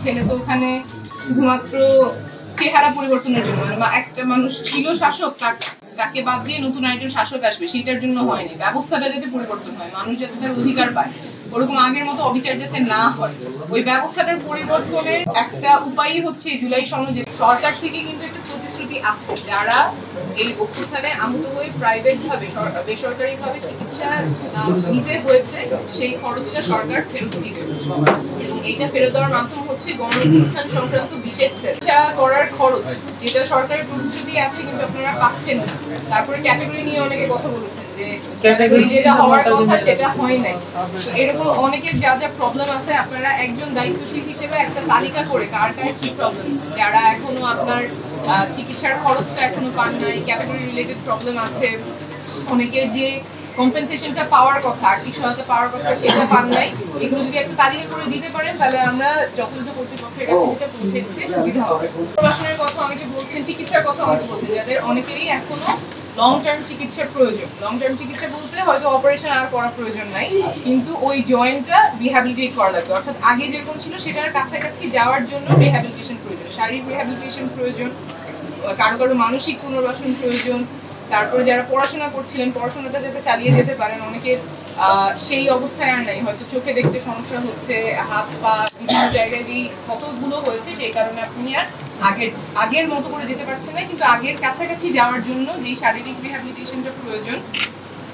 ছেলে তো ওখানে শুধুমাত্র চেহারা পরিবর্তনের জন্য, মানে একটা মানুষ ছিল শাসক, তাকে বাদ দিয়ে নতুন আরেকজন শাসক আসবে সেটার জন্য হয়নি। ব্যবস্থাটা যাতে পরিবর্তন হয়, মানুষ যাতে তার অধিকার পায়, ওরকম আগের মতো অবিচার যাতে না হয়, ওই ব্যবস্থাটার পরিবর্তনের একটা উপায়ই হচ্ছে জুলাই সনদে। সরকার থেকে কিন্তু একটা প্রতিশ্রুতি আছে, যারা এই অভ্যুত্থানে আহত হয়ে প্রাইভেট ভাবে বেসরকারি ভাবে চিকিৎসা নিতে হয়েছে সেই খরচটা সরকার ফেরত দিবে, এবং এইটা ফেরত দেওয়ার মাধ্যম হচ্ছে গণঅভ্যুত্থান সংক্রান্ত বিশেষ চিকিৎসা করার খরচ, যেটা সরকারের প্রতিশ্রুতি আছে কিন্তু আপনারা পাচ্ছেন না। তারপরে ক্যাটাগরি নিয়ে অনেকে কথা বলেছেন যে ক্যাটাগরি যেটা হওয়ার কথা সেটা হয় নাই। তো এরকম অনেকের যা যা প্রবলেম আছে, আপনারা একজন দায়িত্বশীল হিসেবে একটা তালিকা করে কার কার কি প্রবলেম, যারা এখনো আপনার চিকিৎসার খরচটা এখনো পান নাই, ক্যাটাগরি রিলেটেড প্রবলেম আছে, অনেকের যে কম্পেনসেশনটা পাওয়ার কথা, আর্থিক সহায়তা পাওয়ার কথা সেটা পান নাই, এগুলো যদি একটা তালিকা করে দিতে পারেন তাহলে আমরা যথাযথ কর্তৃপক্ষের কাছে এটা পৌঁছে দিতে সুবিধা হবে। পুনর্বাসনের কথা অনেকে বলছেন, চিকিৎসার কথা অনেকে বলছেন, যাদের অনেকেরই এখনো লং টার্ম চিকিৎসার প্রয়োজন। লং টার্ম চিকিৎসা বলতে হয়তো অপারেশন আর করার প্রয়োজন নাই, কিন্তু ওই জয়েন্টটা রিহ্যাবিলিটেট করা লাগবে, অর্থাৎ আগে যেরকম ছিল সেটার কাছাকাছি যাওয়ার জন্য রিহ্যাবিলিটেশন প্রয়োজন, শারীরিক রিহ্যাবিলিটেশন প্রয়োজন, কারো কারো মানসিক পুনর্বাসন প্রয়োজন। তারপরে যারা পড়াশোনা করছিলেন পড়াশোনাটা যাতে চালিয়ে যেতে পারেন, অনেকের সেই অবস্থায় আর নাই, হয়তো চোখে দেখতে সমস্যা হচ্ছে, হাত পা বিভিন্ন জায়গায় যেই ক্ষতগুলো হয়েছে সেই কারণে আপনি আর আগের মতো করে যেতে পারছেন না, কিন্তু আগের কাছাকাছি যাওয়ার জন্য যেই শারীরিক রিহ্যাবিলিটেশনটা প্রয়োজন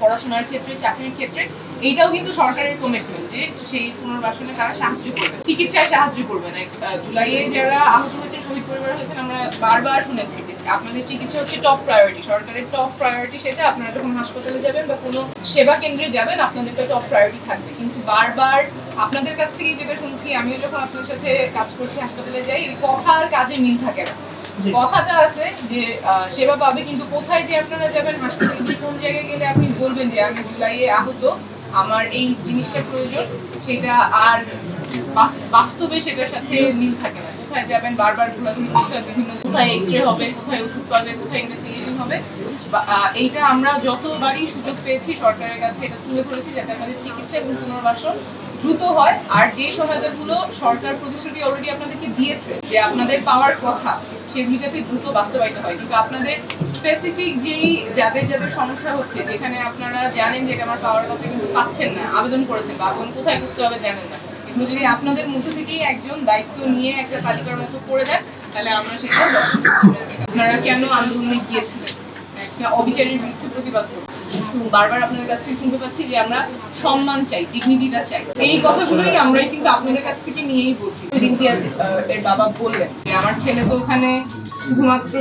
পড়াশোনার ক্ষেত্রে, চাকরির ক্ষেত্রে, এইটাও কিন্তু সরকারের কমিটমেন্ট যে সেই পুনর্বাসনে তারা সাহায্য করবে, চিকিৎসায় সাহায্য করবে না। জুলাইয়ে যারা আহত হয়েছেন, শহীদ পরিবার হয়েছেন, আমরা বারবার শুনেছি যে আপনাদের চিকিৎসা হচ্ছে টপ প্রায়োরিটি, সরকারের টপ প্রায়োরিটি সেটা। আপনারা যখন হাসপাতালে যাবেন বা কোনো সেবা কেন্দ্রে যাবেন আপনাদের তো টপ প্রায়োরিটি থাকবে, কিন্তু বারবার আপনাদের কাছ থেকেই যেটা শুনছি, আমিও যখন আপনার সাথে কাজ করছি হাসপাতালে যাই, ওই কথা আর কাজে মিল থাকে না। কথাটা আছে যে সেবা পাবে, কিন্তু কোথায় যে আপনারা যাবেন, হাসপাতালে গিয়ে কোন জায়গায় গেলে আপনি বলবেন যে আমি জুলাইয়ে আহত, আমার এই জিনিসটা প্রয়োজন, সেটা আর বাস্তবে সেটার সাথে মিল থাকে না। কোথায় যাবেন, বারবার ঘোরাঘুরি করতে হয়, বিভিন্ন কোথায় এক্সরে হবে, কোথায় ওষুধ পাবে, কোথায় ইনভেস্টিগেশন হবে। এইটা আমরা যতবারই সুযোগ পেয়েছি সরকারের কাছে এটা তুলে ধরেছি, যাতে আমাদের চিকিৎসা এবং পুনর্বাসন দ্রুত হয়। আর যে সহায়তাগুলো সরকার প্রতিশ্রুতি অলরেডি আপনাদেরকে দিয়েছে যে আপনাদের পাওয়ার কথা, সেগুলি যাতে দ্রুত বাস্তবায়িত হয়। কিন্তু আপনাদের স্পেসিফিক যেই যাদের সমস্যা হচ্ছে, যেখানে আপনারা জানেন যে এটা আমার পাওয়ার কথা কিন্তু পাচ্ছেন না, আবেদন করেছেন বা আবেদন কোথায় করতে হবে জানেন না, এগুলো যদি আপনাদের মধ্য থেকেই একজন দায়িত্ব নিয়ে একটা তালিকার মতো করে দেন, তাহলে আমরা সেটা আপনারা কেন আন্দোলনে গিয়েছিলেন, একটা অবিচারের বিরুদ্ধে প্রতিবাদ করব। বারবার আপনাদের কাছ থেকে শুনতে পাচ্ছি যে আমরা সম্মান চাই, ডিগনিটিটা চাই, এই কথাগুলোই আমরাই কিন্তু আপনাদের কাছ থেকে নিয়েই বলছি। এর বাবা বললেন যে আমার ছেলে তো ওখানে শুধুমাত্র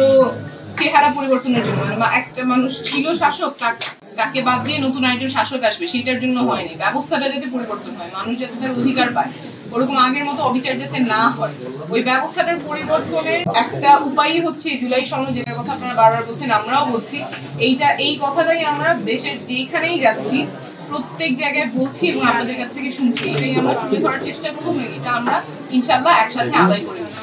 চেহারা পরিবর্তনের জন্য, মানে একটা মানুষ ছিল শাসক, তাকে বাদ দিয়ে নতুন আরেকজন শাসক আসবে সেটার জন্য হয়নি। ব্যবস্থাটা যাতে পরিবর্তন হয়, মানুষ যাতে তার অধিকার পায়, ওরকম আগের মতো অবিচার যাতে না হয়, ওই ব্যবস্থাটার পরিবর্তনের একটা উপায়ই হচ্ছে জুলাই সনদ, যেটার কথা আপনারা বারবার বলছেন, আমরাও বলছি। এই কথাটাই আমরা দেশের যেখানেই যাচ্ছি প্রত্যেক জায়গায় বলছি এবং আপনাদের কাছ থেকে শুনছি, এটাই আমরা তুলে ধরার চেষ্টা করবো, এটা আমরা ইনশাল্লাহ একসাথে আদায় করে নেব।